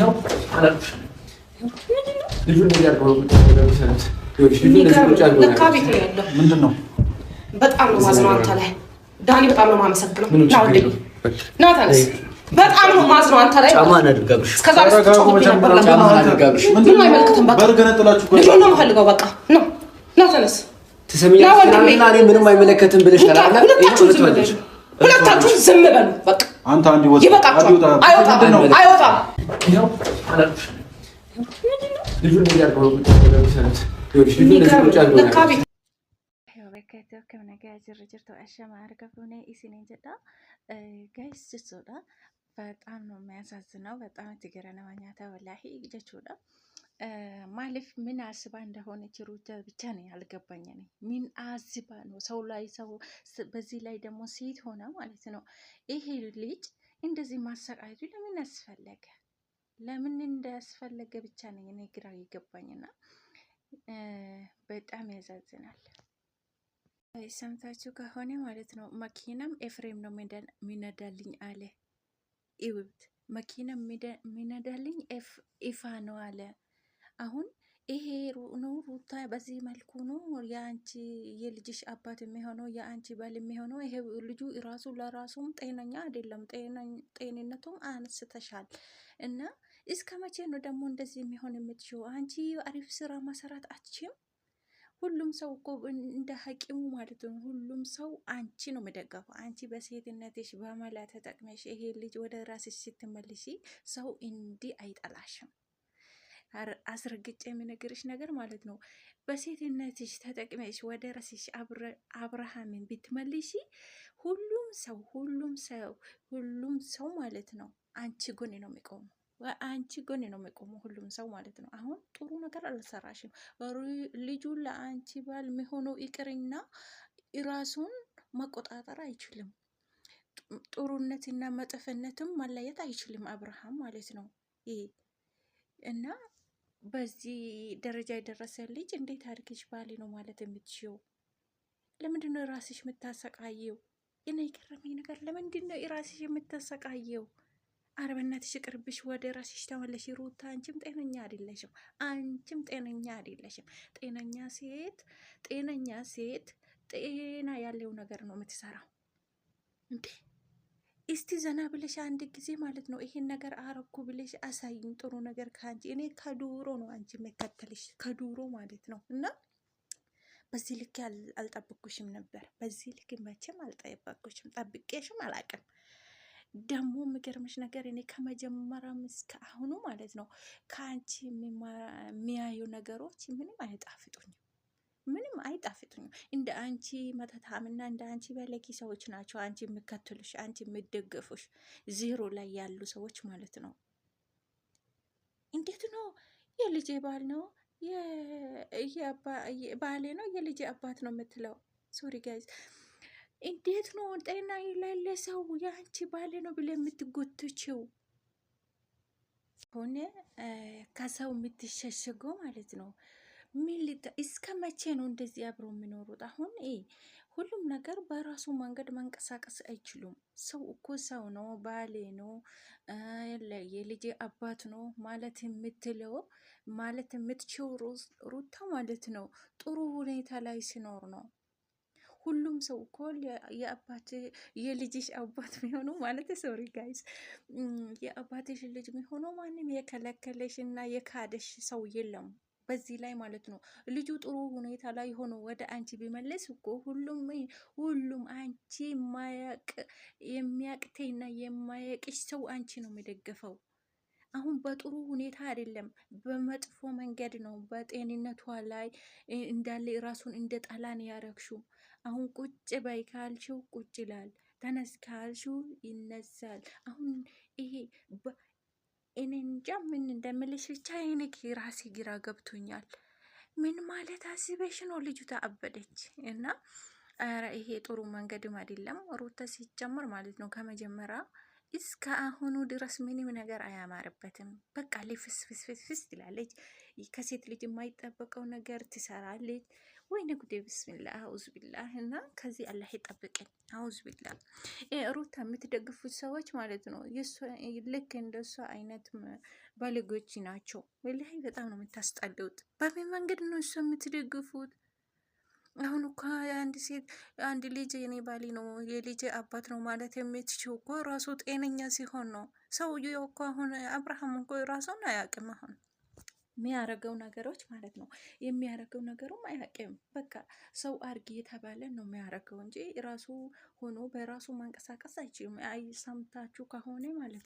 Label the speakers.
Speaker 1: ነው አላልኩሽ? ልጁን እንደዚህ አድርገው ለካ ቤት ነው ያለው። ምንድን ነው? በጣም ነው ማዝነው አንተ ላይ ዳኒ፣ በጣም ነው የማመሰግነው። ና ተነስ። በጣም ነው ማዝነው አንተ ላይ። ጫማን አድርጋብሽ እስከዛ ጫማን አድርጋብሽ ምንድን ነው? አይመለከትም። በቃ በርገነጥላችሁ እኮ ልጁን ነው የምፈልገው። በቃ ነው። ና ተነስ። ትሰሚኛለሽ? እኔ ምንም አይመለከትም ብለሻል አይደል? ሁለታችሁም ዝም በሉ። በቃ አንተ አንድ ወጥ ይበቃችኋል። አይወጣም። ነው አላልኩሽ? ልጁን እንደዚህ አድርገው ለካ ቤት
Speaker 2: كم نجا جرجرت وأشياء ما أعرفونه إيسين جدا جايز جسودا فأنا ما أساسنا فأنا تجرنا ونياتا ولا هي جسودا ማለፍ ምን አስባ እንደሆነ ሩታ ብቻ ነው ያልገባኝ። ምን አስባ ነው ሰው ላይ ሰው በዚህ ላይ ደግሞ ሴት ሆና ማለት ነው። ይሄ ልጅ እንደዚህ ማሰቃየቱ ለምን አስፈለገ? ለምን እንዳስፈለገ ብቻ ነው እኔ ግራ ይገባኝና በጣም ያሳዝናል። ሰምታችሁ ከሆነ ማለት ነው መኪናም ኤፍሬም ነው ሚነዳልኝ አለ። ይውት መኪናም ሚነዳልኝ ኢፋ ነው አለ። አሁን ይሄ ነው ሩታ በዚህ መልኩ ነው የአንቺ የልጅሽ አባት የሚሆነው የአንቺ ባል የሚሆነው። ይሄ ልጁ ራሱ ለራሱም ጤነኛ አይደለም፣ ጤንነቱም አንስተሻል። እና እስከ መቼ ነው ደግሞ እንደዚህ የሚሆን የምትሽው? አንቺ አሪፍ ስራ መሰራት አትችም? ሁሉም ሰው እኮ እንደ ሐቂሙ ማለት ነው። ሁሉም ሰው አንቺ ነው የሚደገፈው። አንቺ በሴትነትሽ በመላ ተጠቅመሽ ይሄ ልጅ ወደ ራስሽ ስትመልሺ ሰው እንዲህ አይጠላሽም። አስረግጬ የሚነግርሽ ነገር ማለት ነው። በሴትነትሽ ተጠቅመሽ ወደ ራስሽ አብርሃምን ብትመልሺ ሁሉም ሰው ማለት ነው አንቺ ጎን ነው የሚቆመው። አንቺ ጎን ነው የሚቆመው ሁሉም ሰው ማለት ነው። አሁን ጥሩ ነገር አልሰራሽም። ልጁ ለአንቺ ባል የሚሆነው ይቅርና ራሱን መቆጣጠር አይችልም። ጥሩነትና መጥፎነትም መለየት አይችልም አብርሃም ማለት ነው። እና በዚህ ደረጃ የደረሰ ልጅ እንዴት አድርግሽ ባሌ ነው ማለት የምትችይው? ለምንድን ነው ራስሽ የምታሰቃየው? እና የገረመኝ ነገር ለምንድን ነው ራስሽ የምታሰቃየው? አረበናትሽ ቅርብሽ ወደ ራስሽ ተመለሽ ሩታ። አንቺም ጤነኛ አይደለሽም። ጤነኛ ሴት ጤና ያለው ነገር ነው የምትሰራው እንዴ። እስቲ ዘና ብለሽ አንድ ጊዜ ማለት ነው ይሄን ነገር አረኩ ብለሽ አሳይኝ ጥሩ ነገር ከአንቺ። እኔ ከዱሮ ነው አንቺ መከተልሽ ከዱሮ ማለት ነው። እና በዚህ ልክ አልጠብቅኩሽም ነበር። በዚህ ልክ መቼም አልጠበቅኩሽም፣ ጠብቄሽም አላቅም። ደግሞ የሚገርምሽ ነገር እኔ ከመጀመሪያም እስከ አሁኑ ማለት ነው ከአንቺ የሚያዩ ነገሮች ምንም አይጣፍጡኝም። እንደ አንቺ መተታምና እንደ አንቺ በለቂ ሰዎች ናቸው አንቺ የሚከተሉሽ፣ አንቺ የሚደገፉሽ ዜሮ ላይ ያሉ ሰዎች ማለት ነው። እንዴት ነው የልጄ ባል ነው ባሌ ነው የልጄ አባት ነው የምትለው? ሶሪ ጋይዝ፣ እንዴት ነው ጤና የሌለ ሰው የአንቺ ባሌ ነው ብለ የምትጎትችው? ሆነ ከሰው የምትሸሸገው ማለት ነው። እስከ መቼ ነው እንደዚህ አብሮ የሚኖሩት? አሁን ሁሉም ነገር በራሱ መንገድ መንቀሳቀስ አይችሉም። ሰው እኮ ሰው ነው፣ ባሌ ነው፣ የልጄ አባት ነው ማለት የምትችው ሩታ ማለት ነው ጥሩ ሁኔታ ላይ ሲኖር ነው። ሁሉም ሰው እኮ የልጅሽ አባት የሚሆነው ማለት ሶሪ ጋይስ፣ የአባትሽ ልጅ የሚሆነው ማንም የከለከለሽ እና የካደሽ ሰው የለም በዚህ ላይ ማለት ነው። ልጁ ጥሩ ሁኔታ ላይ ሆኖ ወደ አንቺ ቢመለስ እኮ ሁሉም አንቺ የሚያቅተኝና የማያቅሽ ሰው አንቺ ነው የሚደገፈው። አሁን በጥሩ ሁኔታ አይደለም፣ በመጥፎ መንገድ ነው። በጤንነቷ ላይ እንዳለ ራሱን እንደ ጣላን ያረግሹ። አሁን ቁጭ በይ ካልሽው ቁጭ ይላል፣ ተነስ ካልሽው ይነሳል። አሁን ይሄ እኔ እንጃ ምን እንደምልሽ ብቻ እኔ ራሴ ግራ ገብቶኛል። ምን ማለት አስበሽ ነው? ልጁ ተአበደች እና ይሄ ጥሩ መንገድም አይደለም። ሩታ ሲጀመር ማለት ነው ከመጀመሪያ እስከ አሁኑ ድረስ ምንም ነገር አያማርበትም። በቃ ልፍስፍስፍስ ትላለች። ከሴት ልጅ የማይጠበቀው ነገር ትሰራለች። ወይኔ ጉዴ ቢስሚላህ አውዝ ቢላህ። እና ከዚህ አላህ ይጠብቀን። አውዝ ቢላህ። ሩታ የምትደግፉት ሰዎች ማለት ነው ልክ እንደሷ አይነት ባለጎች ናቸው። ወላሂ በጣም ነው የምታስጠሉት። በምን መንገድ ነው እሷ የምትደግፉት? አሁን እኮ አንድ ሴት አንድ ልጅ የኔ ባሌ ነው የልጅ አባት ነው ማለት የምትችው እኮ ራሱ ጤነኛ ሲሆን ነው። ሰውዬው እኮ አሁን አብርሃም እኮ ራሱን አያውቅም። አሁን የሚያረገው ነገሮች ማለት ነው የሚያረገው ነገሩም አያውቅም። በቃ ሰው አርግ እየተባለ ነው የሚያረገው እንጂ ራሱ ሆኖ በራሱ ማንቀሳቀስ አይችልም። አይ ሰምታችሁ ከሆነ ማለት ነው።